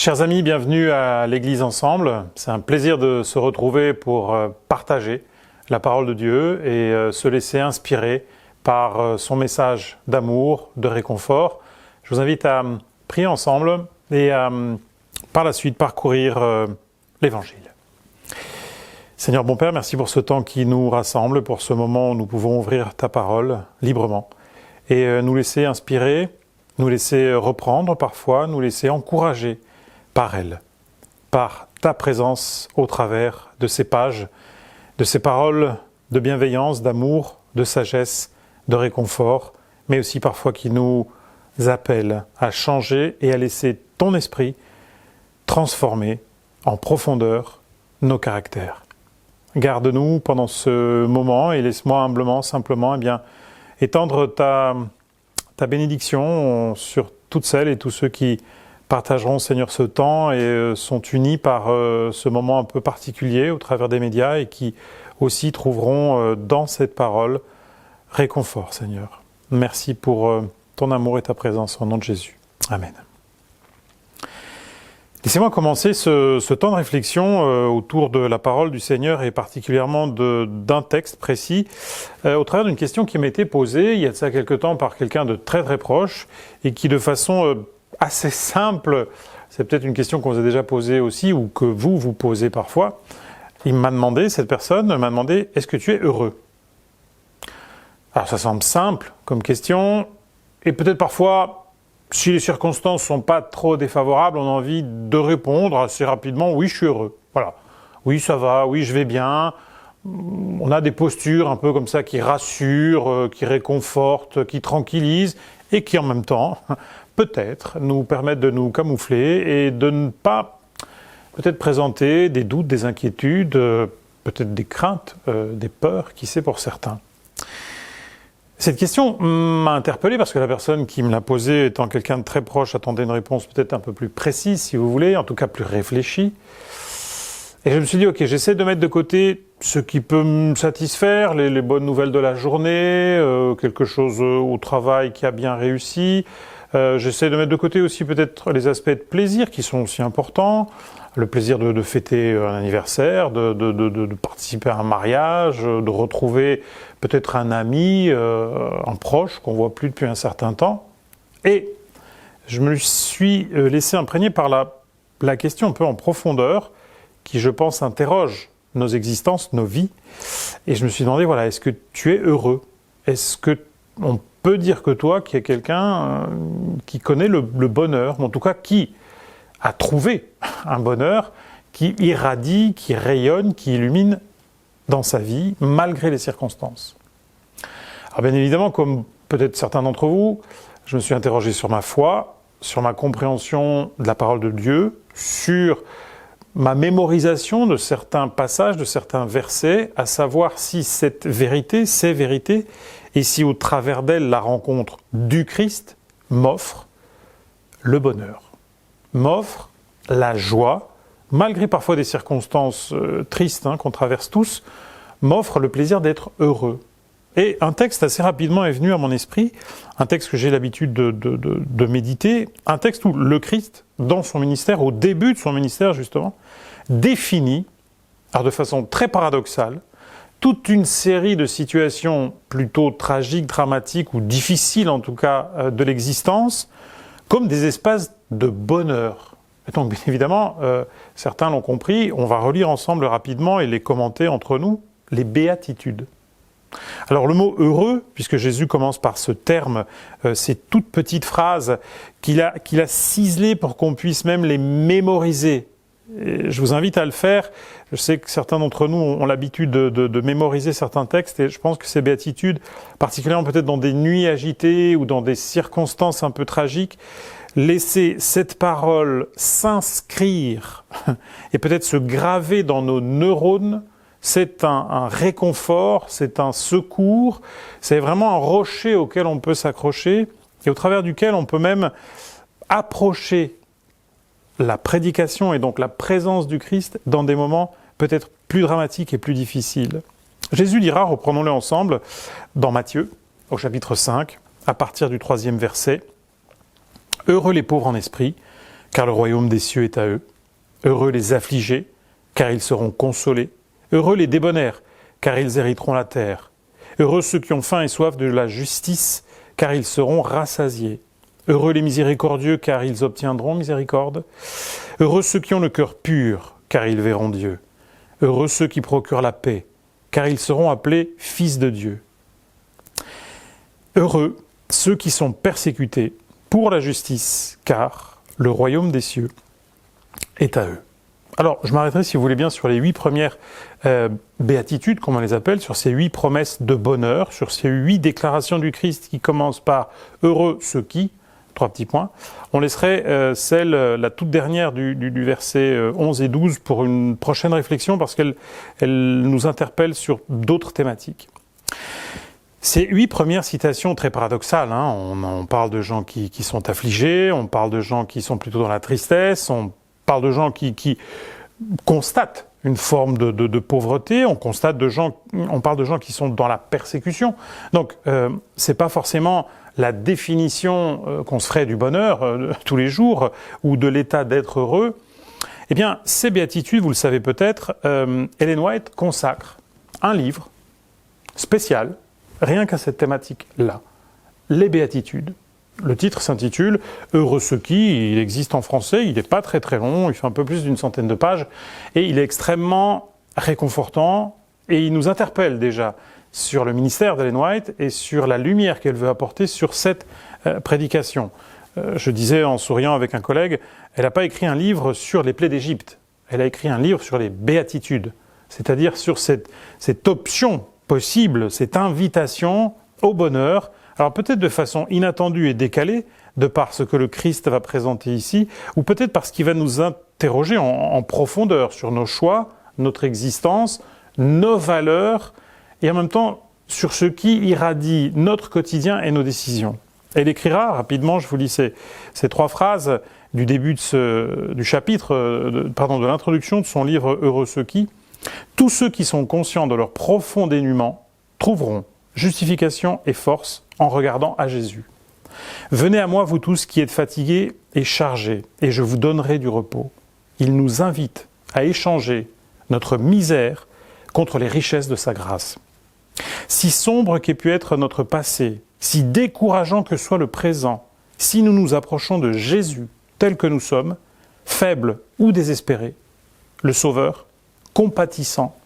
Chers amis, bienvenue à l'Église Ensemble. C'est un plaisir de se retrouver pour partager la parole de Dieu et se laisser inspirer par son message d'amour, de réconfort. Je vous invite à prier ensemble et à, par la suite, parcourir l'Évangile. Seigneur bon Père, merci pour ce temps qui nous rassemble, pour ce moment où nous pouvons ouvrir ta parole librement et nous laisser inspirer, nous laisser reprendre parfois, nous laisser encourager par elle, par ta présence au travers de ces pages, de ces paroles de bienveillance, d'amour, de sagesse, de réconfort, mais aussi parfois qui nous appellent à changer et à laisser ton esprit transformer en profondeur nos caractères. Garde-nous pendant ce moment et laisse-moi humblement, simplement, étendre ta bénédiction sur toutes celles et tous ceux qui partageront, Seigneur, ce temps et sont unis par ce moment un peu particulier au travers des médias et qui aussi trouveront dans cette parole réconfort, Seigneur. Merci pour ton amour et ta présence au nom de Jésus. Amen. Laissez-moi commencer ce temps de réflexion autour de la parole du Seigneur et particulièrement d'un texte précis au travers d'une question qui m'a été posée il y a de ça quelque temps par quelqu'un de très très proche et qui de façon assez simple, c'est peut-être une question qu'on vous a déjà posée aussi ou que vous posez parfois, cette personne m'a demandé « Est-ce que tu es heureux ?» Alors ça semble simple comme question et peut-être parfois, si les circonstances ne sont pas trop défavorables, on a envie de répondre assez rapidement « Oui, je suis heureux. » Voilà. Oui, ça va, oui, je vais bien. On a des postures un peu comme ça qui rassurent, qui réconfortent, qui tranquillisent et qui en même temps, peut-être, nous permettent de nous camoufler et de ne pas peut-être présenter des doutes, des inquiétudes, peut-être des craintes, des peurs, qui sait pour certains. Cette question m'a interpellé parce que la personne qui me l'a posée, étant quelqu'un de très proche, attendait une réponse peut-être un peu plus précise, si vous voulez, en tout cas plus réfléchie. Et je me suis dit, ok, j'essaie de mettre de côté ce qui peut me satisfaire, les bonnes nouvelles de la journée, quelque chose au travail qui a bien réussi. J'essaie de mettre de côté aussi peut-être les aspects de plaisir qui sont aussi importants. Le plaisir de fêter un anniversaire, de participer à un mariage, de retrouver peut-être un ami, un proche qu'on ne voit plus depuis un certain temps. Et je me suis laissé imprégner par la question un peu en profondeur qui, je pense, interroge nos existences, nos vies. Et je me suis demandé, voilà, est-ce que tu es heureux ? Est-ce qu'on peut dire que toi, qui es quelqu'un qui connaît le bonheur, ou en tout cas qui a trouvé un bonheur, qui irradie, qui rayonne, qui illumine dans sa vie, malgré les circonstances. Alors bien évidemment, comme peut-être certains d'entre vous, je me suis interrogé sur ma foi, sur ma compréhension de la parole de Dieu, sur ma mémorisation de certains passages, de certains versets, à savoir si cette vérité, ces vérités, et si au travers d'elles la rencontre du Christ m'offre le bonheur, m'offre la joie, malgré parfois des circonstances tristes qu'on traverse tous, m'offre le plaisir d'être heureux. Et un texte assez rapidement est venu à mon esprit, un texte que j'ai l'habitude de méditer, un texte où le Christ, dans son ministère, au début de son ministère justement, définit, alors de façon très paradoxale, toute une série de situations plutôt tragiques, dramatiques ou difficiles en tout cas de l'existence, comme des espaces de bonheur. Et donc bien évidemment, certains l'ont compris, on va relire ensemble rapidement et les commenter entre nous, les béatitudes. Alors le mot « heureux », puisque Jésus commence par ce terme, ces toutes petites phrases qu'il a ciselées pour qu'on puisse même les mémoriser. Et je vous invite à le faire. Je sais que certains d'entre nous ont l'habitude de mémoriser certains textes et je pense que ces béatitudes, particulièrement peut-être dans des nuits agitées ou dans des circonstances un peu tragiques, laisser cette parole s'inscrire et peut-être se graver dans nos neurones, c'est un réconfort, c'est un secours, c'est vraiment un rocher auquel on peut s'accrocher et au travers duquel on peut même approcher la prédication et donc la présence du Christ dans des moments peut-être plus dramatiques et plus difficiles. Jésus dira, reprenons-le ensemble, dans Matthieu, au chapitre 5, à partir du 3e verset, « Heureux les pauvres en esprit, car le royaume des cieux est à eux. Heureux les affligés, car ils seront consolés. Heureux les débonnaires, car ils hériteront la terre. Heureux ceux qui ont faim et soif de la justice, car ils seront rassasiés. Heureux les miséricordieux, car ils obtiendront miséricorde. Heureux ceux qui ont le cœur pur, car ils verront Dieu. Heureux ceux qui procurent la paix, car ils seront appelés fils de Dieu. Heureux ceux qui sont persécutés pour la justice, car le royaume des cieux est à eux. Alors, je m'arrêterai, si vous voulez bien, sur les 8 premières béatitudes, comme on les appelle, sur ces 8 promesses de bonheur, sur ces 8 déclarations du Christ qui commencent par « Heureux ceux qui », 3 petits points. On laisserait la toute dernière du verset 11 et 12 pour une prochaine réflexion, parce qu'elle nous interpelle sur d'autres thématiques. Ces 8 premières citations très paradoxales, hein, on parle de gens qui sont affligés, on parle de gens qui sont plutôt dans la tristesse, on parle de gens qui constatent une forme de pauvreté, on parle de gens qui sont dans la persécution. Donc, c'est pas forcément la définition qu'on se ferait du bonheur tous les jours ou de l'état d'être heureux. Eh bien, ces béatitudes, vous le savez peut-être, Ellen White consacre un livre spécial, rien qu'à cette thématique-là, les béatitudes. Le titre s'intitule « Heureux ceux qui », il existe en français, il n'est pas très très long, il fait un peu plus d'une centaine de pages, et il est extrêmement réconfortant, et il nous interpelle déjà sur le ministère d'Ellen White et sur la lumière qu'elle veut apporter sur cette prédication. Je disais en souriant avec un collègue, elle n'a pas écrit un livre sur les plaies d'Égypte, elle a écrit un livre sur les béatitudes, c'est-à-dire sur cette option possible, cette invitation au bonheur. Alors peut-être de façon inattendue et décalée, de par ce que le Christ va présenter ici, ou peut-être parce qu'il va nous interroger en profondeur sur nos choix, notre existence, nos valeurs, et en même temps sur ce qui irradie notre quotidien et nos décisions. Elle écrira rapidement, je vous lis ces 3 phrases du début du chapitre, de l'introduction de son livre « Heureux ceux qui ». Tous ceux qui sont conscients de leur profond dénuement trouveront justification et force en regardant à Jésus. Venez à moi, vous tous qui êtes fatigués et chargés, et je vous donnerai du repos. Il nous invite à échanger notre misère contre les richesses de sa grâce. Si sombre qu'ait pu être notre passé, si décourageant que soit le présent, si nous nous approchons de Jésus tel que nous sommes, faibles ou désespérés, le Sauveur, compatissant,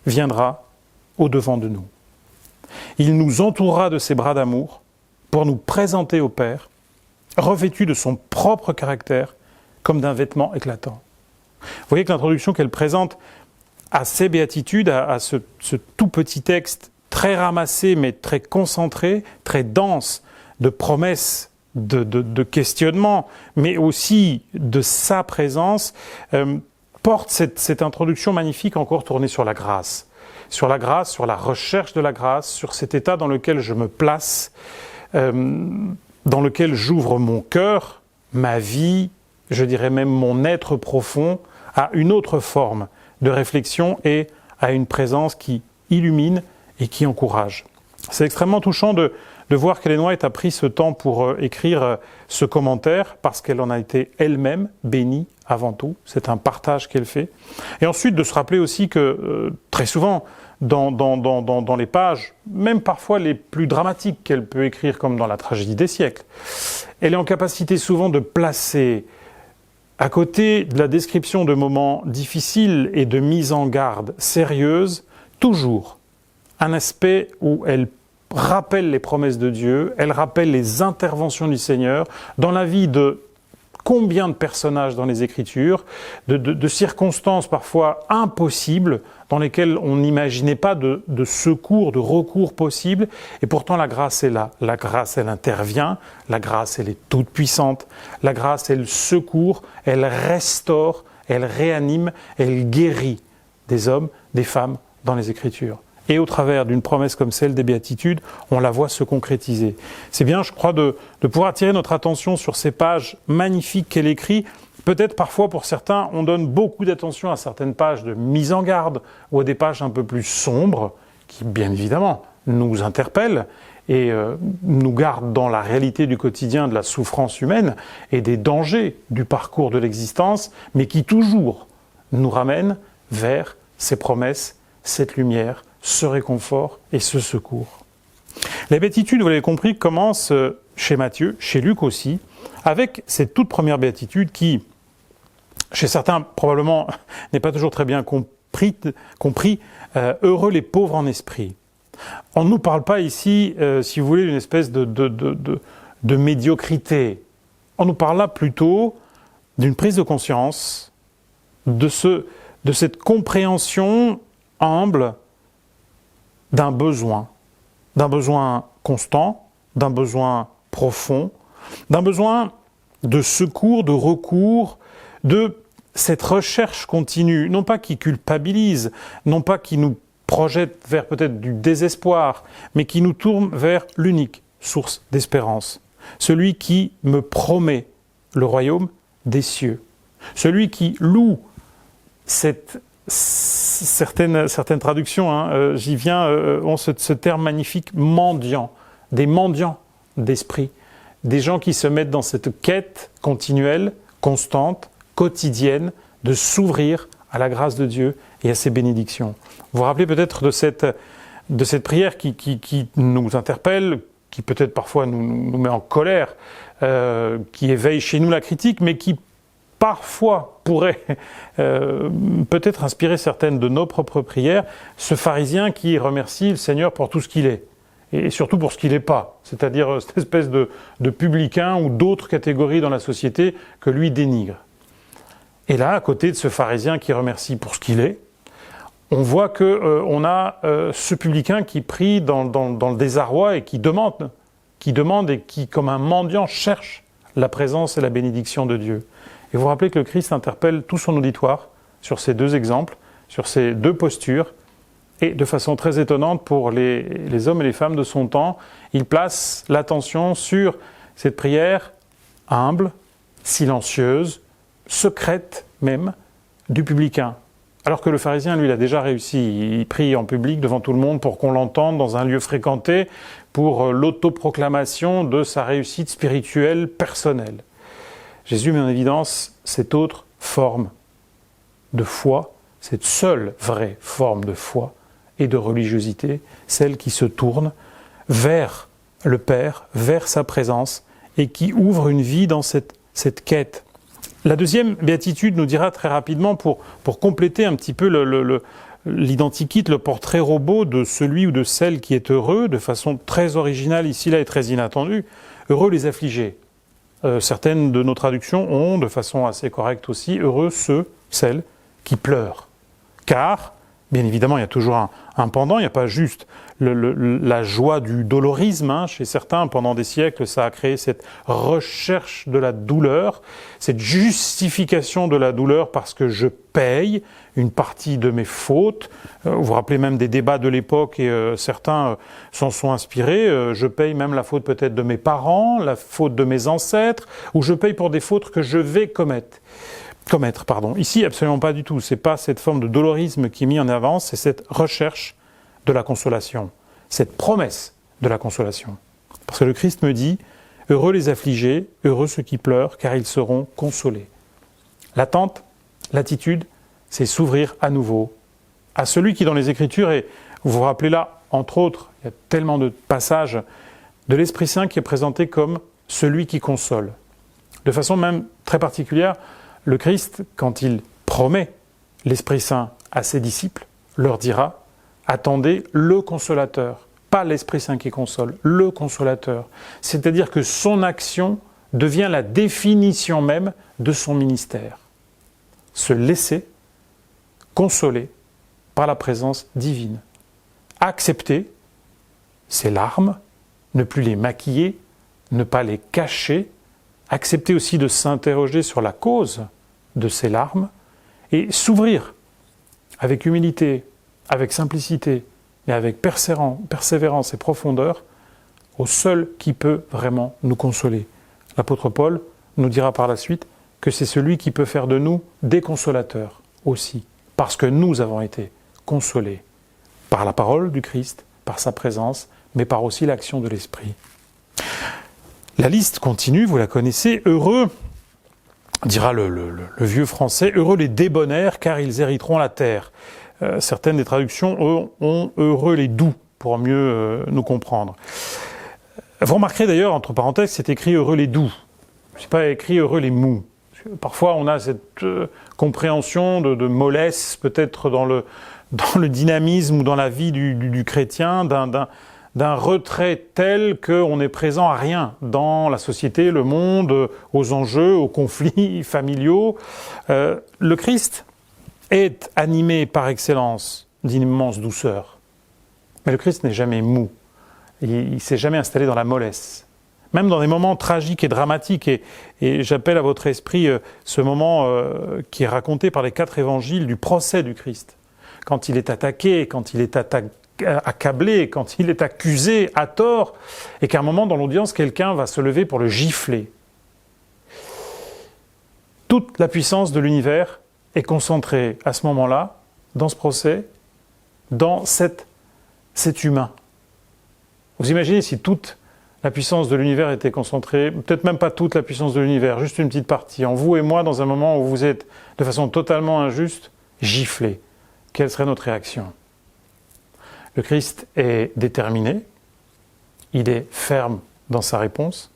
viendra au-devant de nous. Il nous entourera de ses bras d'amour pour nous présenter au Père, revêtu de son propre caractère comme d'un vêtement éclatant. Vous voyez que l'introduction qu'elle présente à ces béatitudes, à ce tout petit texte très ramassé mais très concentré, très dense de promesses, de questionnements, mais aussi de sa présence, porte cette introduction magnifique encore tournée sur la grâce, sur la recherche de la grâce, sur cet état dans lequel je me place, dans lequel j'ouvre mon cœur, ma vie, je dirais même mon être profond, à une autre forme de réflexion et à une présence qui illumine et qui encourage. C'est extrêmement touchant de voir qu'Ellen White a pris ce temps pour écrire ce commentaire, parce qu'elle en a été elle-même bénie avant tout. C'est un partage qu'elle fait. Et ensuite de se rappeler aussi que très souvent, dans les pages, même parfois les plus dramatiques qu'elle peut écrire, comme dans la tragédie des siècles, elle est en capacité souvent de placer, à côté de la description de moments difficiles et de mise en garde sérieuse, toujours un aspect où elle rappelle les promesses de Dieu, elle rappelle les interventions du Seigneur dans la vie de combien de personnages dans les Écritures, de circonstances parfois impossibles dans lesquelles on n'imaginait pas de secours, de recours possible, et pourtant la grâce est là. La grâce, elle intervient, la grâce, elle est toute puissante, la grâce, elle secourt, elle restaure, elle réanime, elle guérit des hommes, des femmes dans les Écritures. Et au travers d'une promesse comme celle des Béatitudes, on la voit se concrétiser. C'est bien, je crois, de pouvoir attirer notre attention sur ces pages magnifiques qu'elle écrit. Peut-être parfois, pour certains, on donne beaucoup d'attention à certaines pages de mise en garde ou à des pages un peu plus sombres, qui, bien évidemment, nous interpellent et nous garde dans la réalité du quotidien de la souffrance humaine et des dangers du parcours de l'existence, mais qui toujours nous ramène vers ces promesses, cette lumière, ce réconfort et ce secours. Les béatitudes, vous l'avez compris, commencent chez Matthieu, chez Luc aussi, avec cette toute première béatitude qui, chez certains probablement, n'est pas toujours très bien compris, heureux les pauvres en esprit. On ne nous parle pas ici, si vous voulez, d'une espèce de médiocrité. On nous parle là plutôt d'une prise de conscience, de cette compréhension humble d'un besoin constant, d'un besoin profond, d'un besoin de secours, de recours, de cette recherche continue, non pas qui culpabilise, non pas qui nous projette vers peut-être du désespoir, mais qui nous tourne vers l'unique source d'espérance. Celui qui me promet le royaume des cieux. Celui qui loue certaines traductions, j'y viens, ont ce terme magnifique, mendiant, des mendiants d'esprit, des gens qui se mettent dans cette quête continuelle, constante, quotidienne, de s'ouvrir à la grâce de Dieu et à ses bénédictions. Vous vous rappelez peut-être de cette prière qui nous interpelle, qui peut-être parfois nous met en colère, qui éveille chez nous la critique, mais qui parfois pourrait peut-être inspirer certaines de nos propres prières, ce pharisien qui remercie le Seigneur pour tout ce qu'il est, et surtout pour ce qu'il n'est pas, c'est-à-dire cette espèce de publicain ou d'autres catégories dans la société que lui dénigre. Et là, à côté de ce pharisien qui remercie pour ce qu'il est, on voit qu'on a ce publicain qui prie dans le désarroi et qui demande et qui, comme un mendiant, cherche la présence et la bénédiction de Dieu. Et vous vous rappelez que le Christ interpelle tout son auditoire sur ces deux exemples, sur ces deux postures, et de façon très étonnante pour les hommes et les femmes de son temps, il place l'attention sur cette prière humble, silencieuse, secrète même, du publicain. Alors que le pharisien, lui, il a déjà réussi. Il prie en public devant tout le monde pour qu'on l'entende dans un lieu fréquenté, pour l'autoproclamation de sa réussite spirituelle personnelle. Jésus met en évidence cette autre forme de foi, cette seule vraie forme de foi et de religiosité, celle qui se tourne vers le Père, vers sa présence, et qui ouvre une vie dans cette quête. La deuxième béatitude nous dira très rapidement, pour compléter un petit peu l'identikit, le portrait robot de celui ou de celle qui est heureux, de façon très originale ici, là, et très inattendue, heureux les affligés. Certaines de nos traductions ont, de façon assez correcte aussi, heureux celles qui pleurent. Car, bien évidemment, il y a toujours un pendant, il n'y a pas juste la joie du dolorisme. Chez certains, pendant des siècles, ça a créé cette recherche de la douleur, cette justification de la douleur parce que je paye une partie de mes fautes. Vous vous rappelez même des débats de l'époque et certains s'en sont inspirés. Je paye même la faute peut-être de mes parents, la faute de mes ancêtres, ou je paye pour des fautes que je vais commettre. Ici, absolument pas du tout. C'est pas cette forme de dolorisme qui est mise en avant, c'est cette recherche de la consolation, cette promesse de la consolation. Parce que le Christ me dit, heureux les affligés, heureux ceux qui pleurent, car ils seront consolés. L'attente, l'attitude, c'est s'ouvrir à nouveau à celui qui dans les Écritures, et vous vous rappelez là, entre autres, il y a tellement de passages de l'Esprit Saint qui est présenté comme celui qui console. De façon même très particulière, le Christ, quand il promet l'Esprit Saint à ses disciples, leur dira « Attendez le Consolateur », pas l'Esprit Saint qui console, le Consolateur. C'est-à-dire que son action devient la définition même de son ministère. Se laisser consoler par la présence divine. Accepter ses larmes, ne plus les maquiller, ne pas les cacher, accepter aussi de s'interroger sur la cause de ces larmes et s'ouvrir avec humilité, avec simplicité et avec persévérance et profondeur au seul qui peut vraiment nous consoler. L'apôtre Paul nous dira par la suite que c'est celui qui peut faire de nous des consolateurs aussi, parce que nous avons été consolés par la parole du Christ, par sa présence, mais par aussi l'action de l'Esprit. La liste continue, vous la connaissez. Heureux, dira le vieux français, heureux les débonnaires, car ils hériteront la terre. Certaines des traductions ont heureux les doux, pour mieux nous comprendre. Vous remarquerez d'ailleurs, entre parenthèses, c'est écrit heureux les doux. C'est pas écrit heureux les mous. Parfois, on a cette compréhension de mollesse, peut-être dans le dynamisme ou dans la vie du chrétien, d'un retrait tel qu'on est présent à rien dans la société, le monde, aux enjeux, aux conflits familiaux. Le Christ est animé par excellence d'une immense douceur. Mais le Christ n'est jamais mou. Il ne s'est jamais installé dans la mollesse. Même dans des moments tragiques et dramatiques, et j'appelle à votre esprit ce moment qui est raconté par les 4 évangiles du procès du Christ. Quand il est attaqué, quand il est accablé, quand il est accusé à tort, et qu'à un moment dans l'audience, quelqu'un va se lever pour le gifler. Toute la puissance de l'univers est concentrée à ce moment-là, dans ce procès, dans cet humain. Vous imaginez si toute la puissance de l'univers était concentrée, peut-être même pas toute la puissance de l'univers, juste une petite partie, en vous et moi, dans un moment où vous êtes, de façon totalement injuste, giflés. Quelle serait notre réaction ? Le Christ est déterminé, il est ferme dans sa réponse,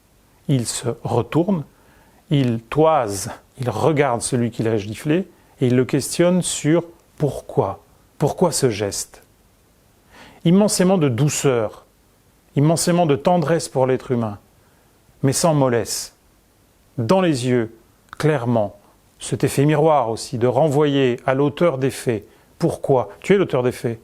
il se retourne, il toise, il regarde celui qui l'a giflé et il le questionne sur pourquoi. Pourquoi ce geste ? Immensément de douceur, immensément de tendresse pour l'être humain, mais sans mollesse. Dans les yeux, clairement, cet effet miroir aussi, de renvoyer à l'auteur des faits. Pourquoi ? Tu es l'auteur des faits.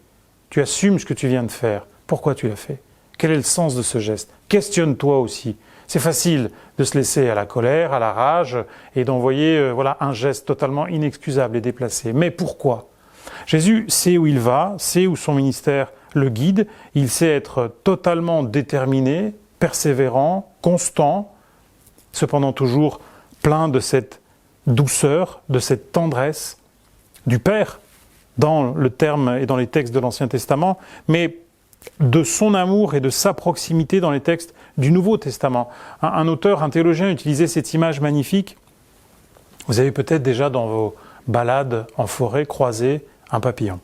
Tu assumes ce que tu viens de faire. Pourquoi tu l'as fait ? Quel est le sens de ce geste ? Questionne-toi aussi. C'est facile de se laisser à la colère, à la rage, et d'envoyer un geste totalement inexcusable et déplacé. Mais pourquoi ? Jésus sait où il va, sait où son ministère le guide, il sait être totalement déterminé, persévérant, constant, cependant toujours plein de cette douceur, de cette tendresse du Père, dans le terme et dans les textes de l'Ancien Testament, mais de son amour et de sa proximité dans les textes du Nouveau Testament. Un auteur, un théologien utilisait cette image magnifique. Vous avez peut-être déjà dans vos balades en forêt croisé un papillon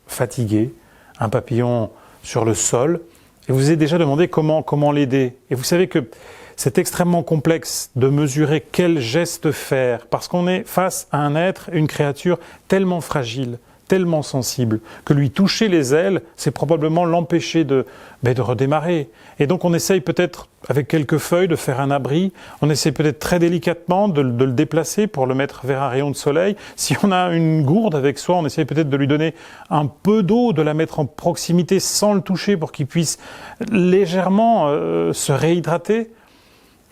fatigué, un papillon sur le sol, et vous vous êtes déjà demandé comment l'aider. Et vous savez que c'est extrêmement complexe de mesurer quel geste faire, parce qu'on est face à un être, une créature tellement fragile, tellement sensible, que lui toucher les ailes, c'est probablement l'empêcher de redémarrer. Et donc on essaye peut-être, avec quelques feuilles, de faire un abri, on essaye peut-être très délicatement de le déplacer pour le mettre vers un rayon de soleil. Si on a une gourde avec soi, on essaye peut-être de lui donner un peu d'eau, de la mettre en proximité sans le toucher pour qu'il puisse légèrement se réhydrater.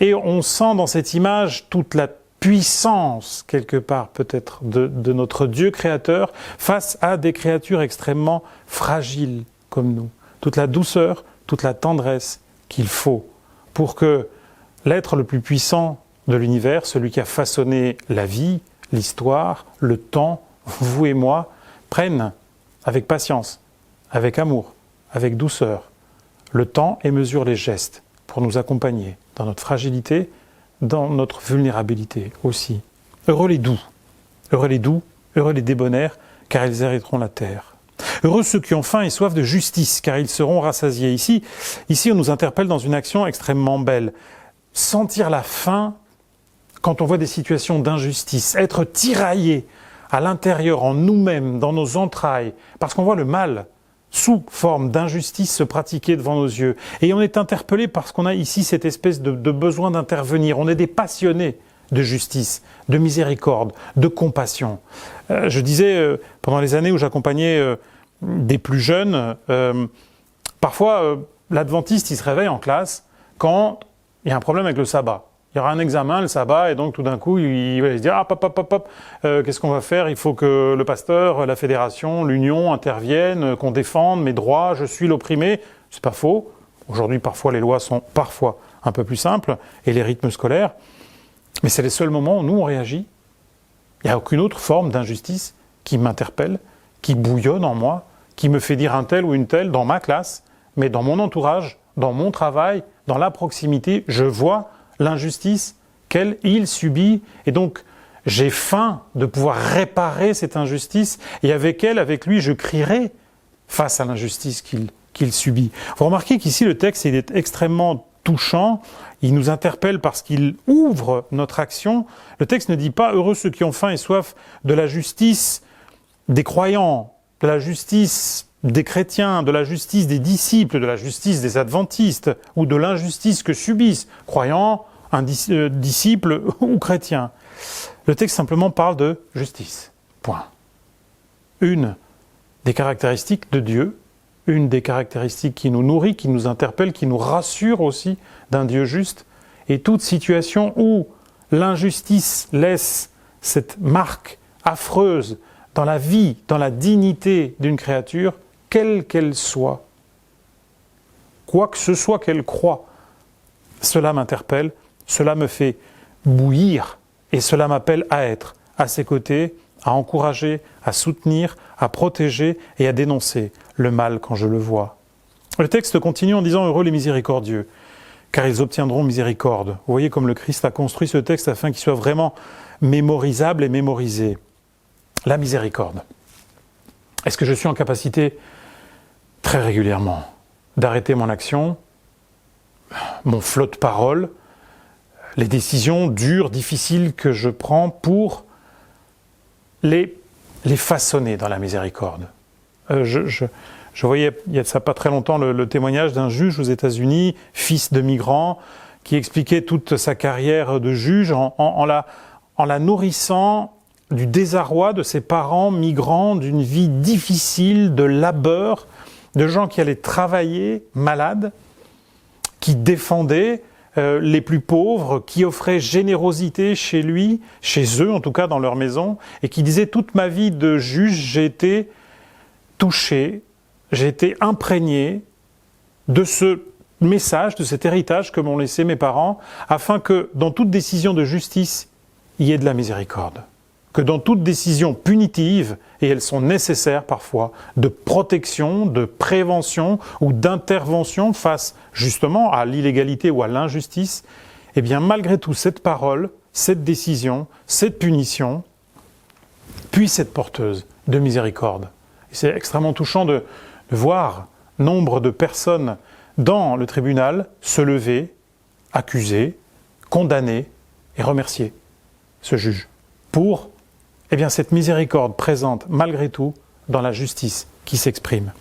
Et on sent dans cette image toute la puissance, quelque part peut-être, de notre Dieu créateur face à des créatures extrêmement fragiles comme nous. Toute la douceur, toute la tendresse qu'il faut pour que l'être le plus puissant de l'univers, celui qui a façonné la vie, l'histoire, le temps, vous et moi, prenne avec patience, avec amour, avec douceur, le temps et mesure les gestes pour nous accompagner dans notre fragilité, dans notre vulnérabilité aussi. Heureux les doux, heureux les débonnaires, car ils hériteront la terre. Heureux ceux qui ont faim et soif de justice, car ils seront rassasiés. Ici, on nous interpelle dans une action extrêmement belle. Sentir la faim quand on voit des situations d'injustice, être tiraillé à l'intérieur, en nous-mêmes, dans nos entrailles, parce qu'on voit le mal sous forme d'injustice se pratiquer devant nos yeux. Et on est interpellé parce qu'on a ici cette espèce de besoin d'intervenir. On est des passionnés de justice, de miséricorde, de compassion. Je disais, pendant les années où j'accompagnais des plus jeunes, parfois l'adventiste il se réveille en classe quand il y a un problème avec le sabbat. Il y aura un examen, le sabbat, et donc tout d'un coup, il va se dire « qu'est-ce qu'on va faire ? Il faut que le pasteur, la fédération, l'union interviennent, qu'on défende mes droits, je suis l'opprimé. » C'est pas faux. Aujourd'hui, parfois, les lois sont parfois un peu plus simples, et les rythmes scolaires. Mais c'est les seuls moments où nous, on réagit. Il n'y a aucune autre forme d'injustice qui m'interpelle, qui bouillonne en moi, qui me fait dire un tel ou une telle dans ma classe mais dans mon entourage, dans mon travail, dans la proximité, je vois l'injustice qu'il subit, et donc j'ai faim de pouvoir réparer cette injustice, et avec elle, avec lui, je crierai face à l'injustice qu'il subit. Vous remarquez qu'ici le texte il est extrêmement touchant, il nous interpelle parce qu'il ouvre notre action. Le texte ne dit pas « heureux ceux qui ont faim et soif de la justice des croyants, de la justice des chrétiens, de la justice des disciples, de la justice des adventistes, ou de l'injustice que subissent croyants, disciples ou chrétiens ». Le texte simplement parle de justice. Point. Une des caractéristiques de Dieu, une des caractéristiques qui nous nourrit, qui nous interpelle, qui nous rassure aussi d'un Dieu juste. Et toute situation où l'injustice laisse cette marque affreuse dans la vie, dans la dignité d'une créature, quelle qu'elle soit, quoi que ce soit qu'elle croie, cela m'interpelle, cela me fait bouillir et cela m'appelle à être à ses côtés, à encourager, à soutenir, à protéger et à dénoncer le mal quand je le vois. Le texte continue en disant « Heureux les miséricordieux, car ils obtiendront miséricorde ». Vous voyez comme le Christ a construit ce texte afin qu'il soit vraiment mémorisable et mémorisé. La miséricorde. Est-ce que je suis en capacité, très régulièrement, d'arrêter mon action, mon flot de paroles, les décisions dures, difficiles que je prends pour les façonner dans la miséricorde. Je voyais, il y a de ça pas très longtemps, le témoignage d'un juge aux États-Unis, fils de migrants, qui expliquait toute sa carrière de juge en la nourrissant du désarroi de ses parents migrants, d'une vie difficile, de labeur, de gens qui allaient travailler malades, qui défendaient les plus pauvres, qui offraient générosité chez lui, chez eux en tout cas dans leur maison, et qui disaient « toute ma vie de juge, j'ai été touché, j'ai été imprégné de ce message, de cet héritage que m'ont laissé mes parents, afin que dans toute décision de justice, il y ait de la miséricorde. Que dans toute décision punitive, et elles sont nécessaires parfois, de protection, de prévention ou d'intervention face justement à l'illégalité ou à l'injustice, eh bien malgré tout cette parole, cette décision, cette punition puisse être porteuse de miséricorde. Et c'est extrêmement touchant de voir nombre de personnes dans le tribunal se lever, accuser, condamner et remercier ce juge pour cette miséricorde présente malgré tout dans la justice qui s'exprime.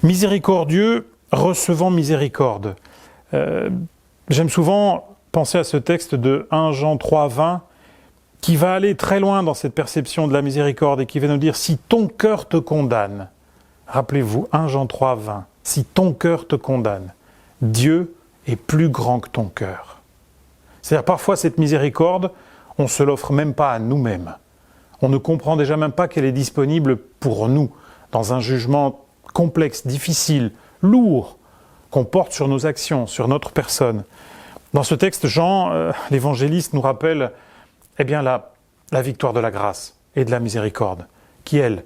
Miséricordieux, recevant miséricorde. J'aime souvent penser à ce texte de 1 Jean 3, 20 qui va aller très loin dans cette perception de la miséricorde et qui va nous dire « si ton cœur te condamne », rappelez-vous 1 Jean 3, 20, « si ton cœur te condamne, Dieu est plus grand que ton cœur ». C'est-à-dire parfois cette miséricorde, on ne se l'offre même pas à nous-mêmes. On ne comprend déjà même pas qu'elle est disponible pour nous, dans un jugement complexe, difficile, lourd, qu'on porte sur nos actions, sur notre personne. Dans ce texte, Jean, l'évangéliste, nous rappelle la victoire de la grâce et de la miséricorde, qui, elle,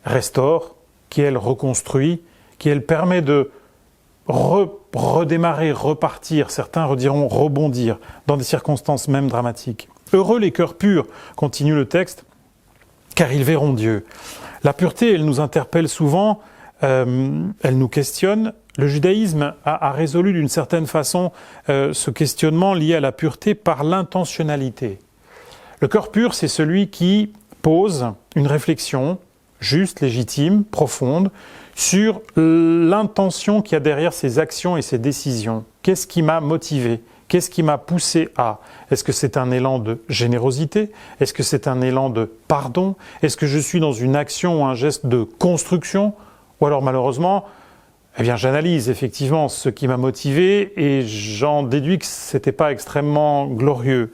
restaure, qui, elle, reconstruit, qui, elle, permet de redémarrer, repartir, certains rediront rebondir, dans des circonstances même dramatiques. Heureux les cœurs purs, continue le texte, car ils verront Dieu. La pureté, elle nous interpelle souvent, elle nous questionne. Le judaïsme a résolu d'une certaine façon ce questionnement lié à la pureté par l'intentionnalité. Le cœur pur, c'est celui qui pose une réflexion juste, légitime, profonde, sur l'intention qu'il y a derrière ses actions et ses décisions. Qu'est-ce qui m'a motivé ? Qu'est-ce qui m'a poussé à ? Est-ce que c'est un élan de générosité ? Est-ce que c'est un élan de pardon ? Est-ce que je suis dans une action ou un geste de construction ? Ou alors malheureusement, j'analyse effectivement ce qui m'a motivé et j'en déduis que ce n'était pas extrêmement glorieux.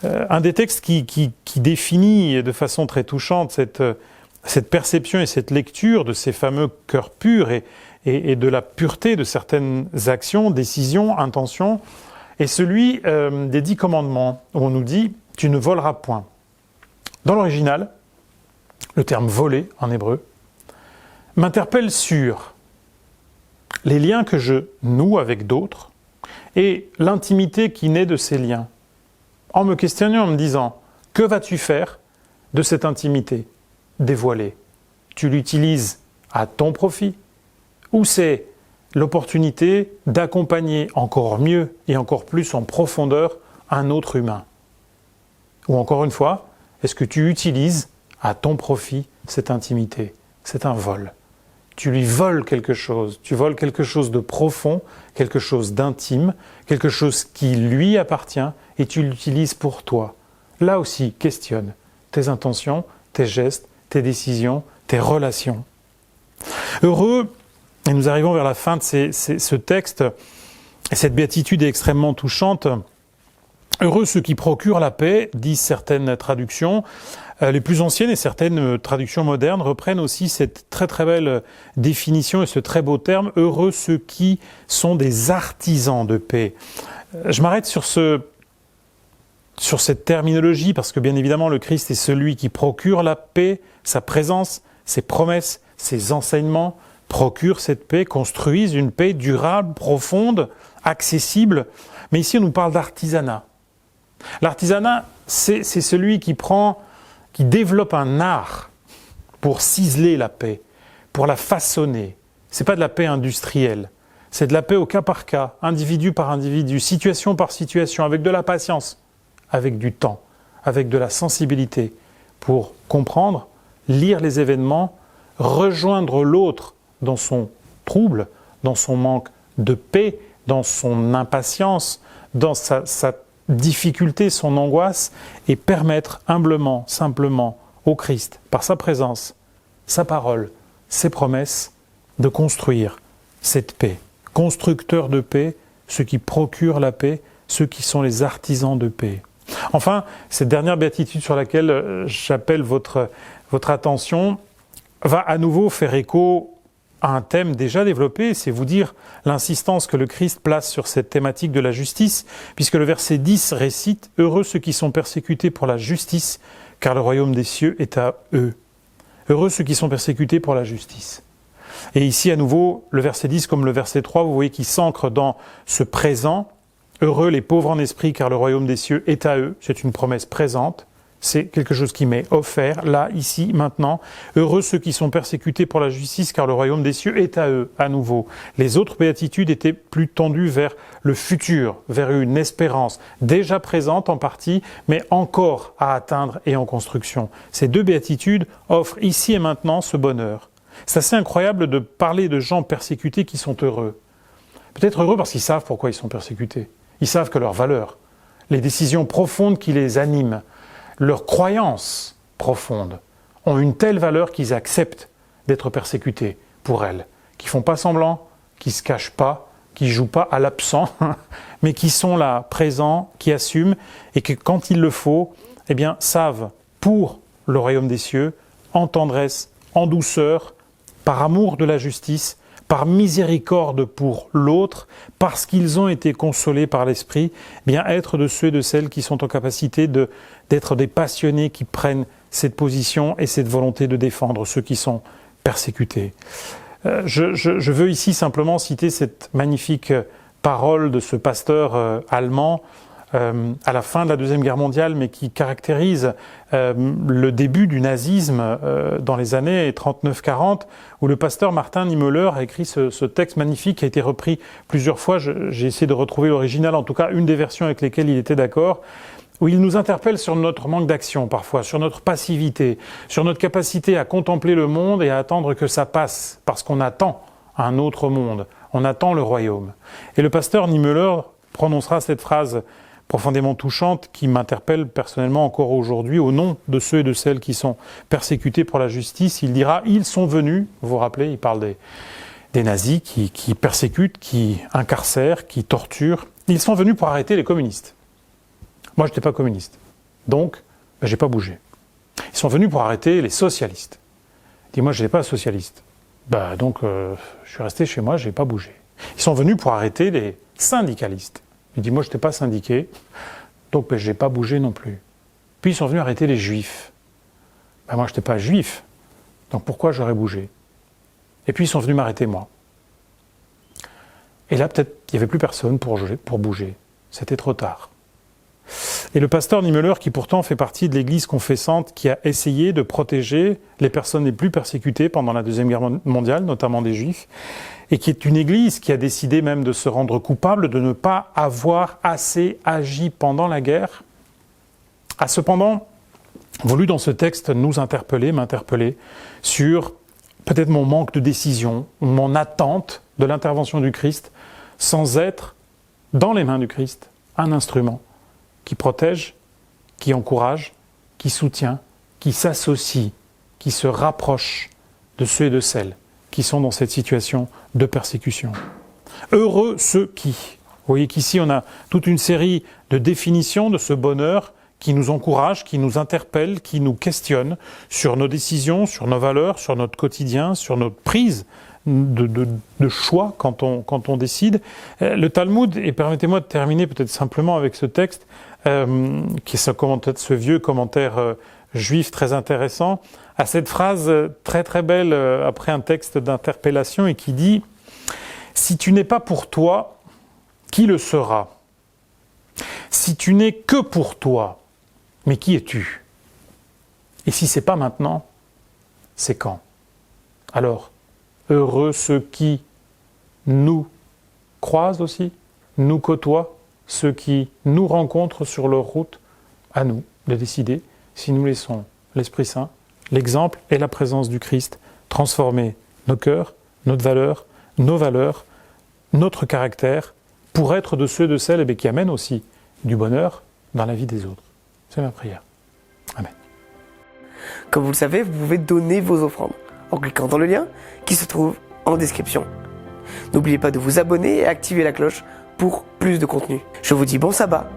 Un des textes qui définit de façon très touchante cette perception et cette lecture de ces fameux cœurs purs et de la pureté de certaines actions, décisions, intentions, est celui des 10 commandements, où on nous dit « tu ne voleras point ». Dans l'original, le terme « voler » en hébreu m'interpelle sur les liens que je noue avec d'autres et l'intimité qui naît de ces liens. En me questionnant, en me disant, que vas-tu faire de cette intimité dévoilée? Tu l'utilises à ton profit? Ou c'est l'opportunité d'accompagner encore mieux et encore plus en profondeur un autre humain? Ou encore une fois, est-ce que tu utilises à ton profit cette intimité? C'est un vol. Tu lui voles quelque chose, tu voles quelque chose de profond, quelque chose d'intime, quelque chose qui lui appartient et tu l'utilises pour toi. Là aussi, questionne tes intentions, tes gestes, tes décisions, tes relations. Heureux, et nous arrivons vers la fin de ce texte, et cette béatitude est extrêmement touchante. Heureux ceux qui procurent la paix, disent certaines traductions. Les plus anciennes et certaines traductions modernes reprennent aussi cette très très belle définition et ce très beau terme, heureux ceux qui sont des artisans de paix. Je m'arrête sur cette terminologie parce que bien évidemment le Christ est celui qui procure la paix, sa présence, ses promesses, ses enseignements procurent cette paix, construisent une paix durable, profonde, accessible. Mais ici on nous parle d'artisanat. L'artisanat, c'est celui qui développe un art pour ciseler la paix, pour la façonner. C'est pas de la paix industrielle, c'est de la paix au cas par cas, individu par individu, situation par situation, avec de la patience, avec du temps, avec de la sensibilité, pour comprendre, lire les événements, rejoindre l'autre dans son trouble, dans son manque de paix, dans son impatience, dans sa difficulté, son angoisse, et permettre humblement, simplement au Christ, par sa présence, sa parole, ses promesses, de construire cette paix. Constructeurs de paix, ceux qui procurent la paix, ceux qui sont les artisans de paix. Enfin, cette dernière béatitude sur laquelle j'appelle votre attention va à nouveau faire écho à un thème déjà développé, c'est vous dire l'insistance que le Christ place sur cette thématique de la justice, puisque le verset 10 récite « Heureux ceux qui sont persécutés pour la justice, car le royaume des cieux est à eux. » Heureux ceux qui sont persécutés pour la justice. Et ici, à nouveau, le verset 10 comme le verset 3, vous voyez qu'il s'ancre dans ce présent. Heureux les pauvres en esprit, car le royaume des cieux est à eux. C'est une promesse présente. C'est quelque chose qui m'est offert, là, ici, maintenant. Heureux ceux qui sont persécutés pour la justice, car le royaume des cieux est à eux, à nouveau. Les autres béatitudes étaient plus tendues vers le futur, vers une espérance, déjà présente en partie, mais encore à atteindre et en construction. Ces deux béatitudes offrent ici et maintenant ce bonheur. C'est assez incroyable de parler de gens persécutés qui sont heureux. Peut-être heureux parce qu'ils savent pourquoi ils sont persécutés. Ils savent que leurs valeurs, les décisions profondes qui les animent, leurs croyances profondes ont une telle valeur qu'ils acceptent d'être persécutés pour elles, qui font pas semblant, qui se cachent pas, qui jouent pas à l'absent, mais qui sont là, présents, qui assument, et que quand il le faut, eh bien, savent pour le royaume des cieux, en tendresse, en douceur, par amour de la justice, par miséricorde pour l'autre, parce qu'ils ont été consolés par l'Esprit, bien être de ceux et de celles qui sont en capacité d'être des passionnés qui prennent cette position et cette volonté de défendre ceux qui sont persécutés. Je veux ici simplement citer cette magnifique parole de ce pasteur allemand à la fin de la Deuxième Guerre mondiale, mais qui caractérise le début du nazisme dans les années 39-40, où le pasteur Martin Niemöller a écrit ce texte magnifique qui a été repris plusieurs fois. J'ai essayé de retrouver l'original, en tout cas une des versions avec lesquelles il était d'accord, où il nous interpelle sur notre manque d'action parfois, sur notre passivité, sur notre capacité à contempler le monde et à attendre que ça passe, parce qu'on attend un autre monde, on attend le royaume. Et le pasteur Niemöller prononcera cette phrase profondément touchante qui m'interpelle personnellement encore aujourd'hui au nom de ceux et de celles qui sont persécutés pour la justice. Il dira « Ils sont venus », vous vous rappelez, il parle des nazis qui persécutent, qui incarcèrent, qui torturent. Ils sont venus pour arrêter les communistes. Moi, je n'étais pas communiste, donc j'ai pas bougé. Ils sont venus pour arrêter les socialistes. Il dit « Moi, je n'étais pas socialiste. Donc, je suis resté chez moi, j'ai pas bougé. » Ils sont venus pour arrêter les syndicalistes. Il dit, moi je n'étais pas syndiqué, donc je n'ai pas bougé non plus. Puis ils sont venus arrêter les juifs. Moi je n'étais pas juif, donc pourquoi j'aurais bougé? Et puis ils sont venus m'arrêter moi. Et là, peut-être, il n'y avait plus personne pour bouger. C'était trop tard. Et le pasteur Niemöller, qui pourtant fait partie de l'Église confessante, qui a essayé de protéger les personnes les plus persécutées pendant la Deuxième Guerre mondiale, notamment des Juifs, et qui est une Église qui a décidé même de se rendre coupable de ne pas avoir assez agi pendant la guerre, a cependant voulu dans ce texte nous interpeller, m'interpeller sur peut-être mon manque de décision, ou mon attente de l'intervention du Christ, sans être dans les mains du Christ, un instrument qui protège, qui encourage, qui soutient, qui s'associe, qui se rapproche de ceux et de celles qui sont dans cette situation de persécution. Heureux ceux qui. Vous voyez qu'ici on a toute une série de définitions de ce bonheur qui nous encourage, qui nous interpelle, qui nous questionne sur nos décisions, sur nos valeurs, sur notre quotidien, sur notre prise de choix quand on décide. Le Talmud, et permettez-moi de terminer peut-être simplement avec ce texte, qui est ce vieux commentaire juif très intéressant, a cette phrase très très belle après un texte d'interpellation et qui dit « Si tu n'es pas pour toi, qui le sera ? Si tu n'es que pour toi, mais qui es-tu ? Et si c'est pas maintenant, c'est quand ? Alors, heureux ceux qui nous croisent aussi, nous côtoient, ceux qui nous rencontrent sur leur route, à nous de décider si nous laissons l'Esprit Saint, l'exemple et la présence du Christ transformer nos cœurs, notre valeur, nos valeurs, notre caractère, pour être de ceux et de celles qui amènent aussi du bonheur dans la vie des autres. C'est ma prière. Amen. Comme vous le savez, vous pouvez donner vos offrandes en cliquant dans le lien qui se trouve en description. N'oubliez pas de vous abonner et activer la cloche pour plus de contenu. Je vous dis bon sabbat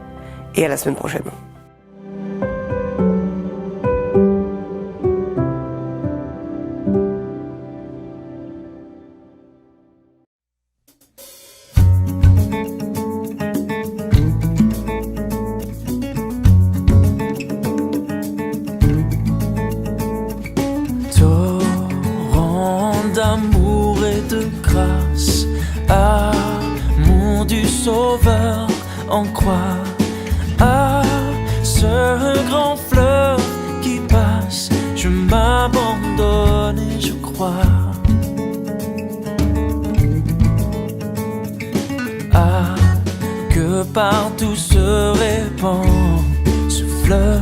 et à la semaine prochaine. D'amour et de grâce, amour du Sauveur en croix, à ce grand fleuve qui passe, je m'abandonne et je crois. Ah, que partout se répand ce fleuve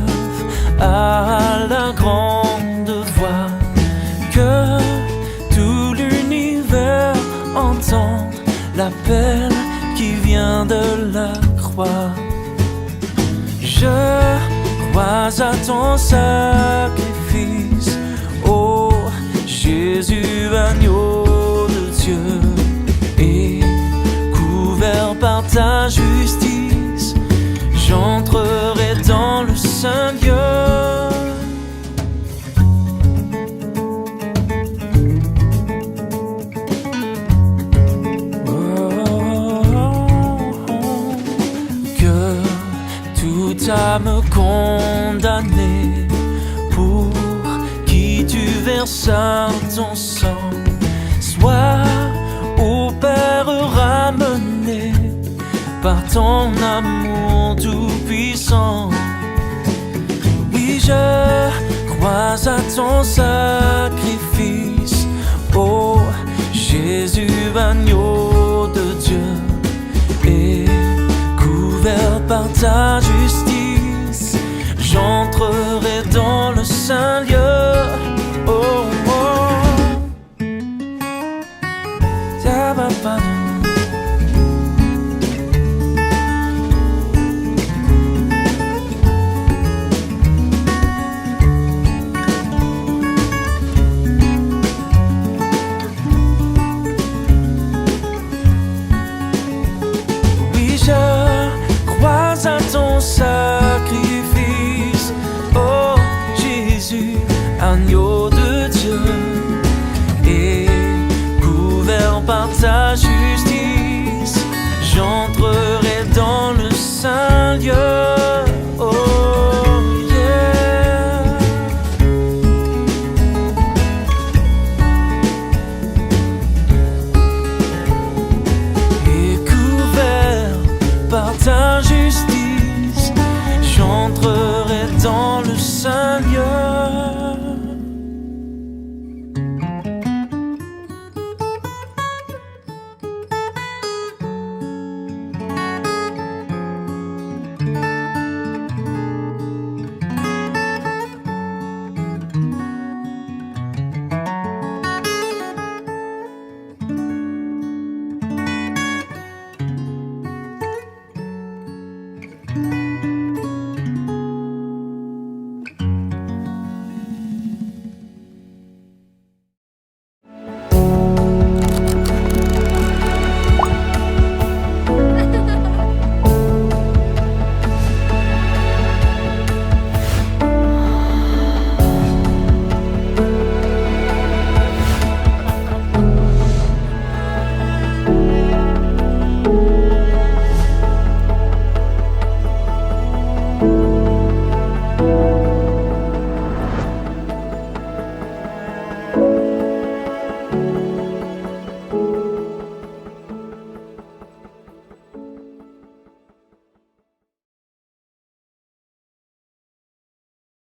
à la grande voix, que tout l'univers entend l'appel qui vient de la croix. Je crois à ton sacrifice, ô Jésus, agneau de Dieu, et couvert par ta justice, j'entrerai dans le Saint Dieu. Âme condamnée, pour qui tu versas ton sang, sois au Père ramené par ton amour tout-puissant. Oui, je crois à ton sacrifice, ô Jésus, agneau de Dieu, et couvert par ta justice, j'entrerai dans le Saint lieu.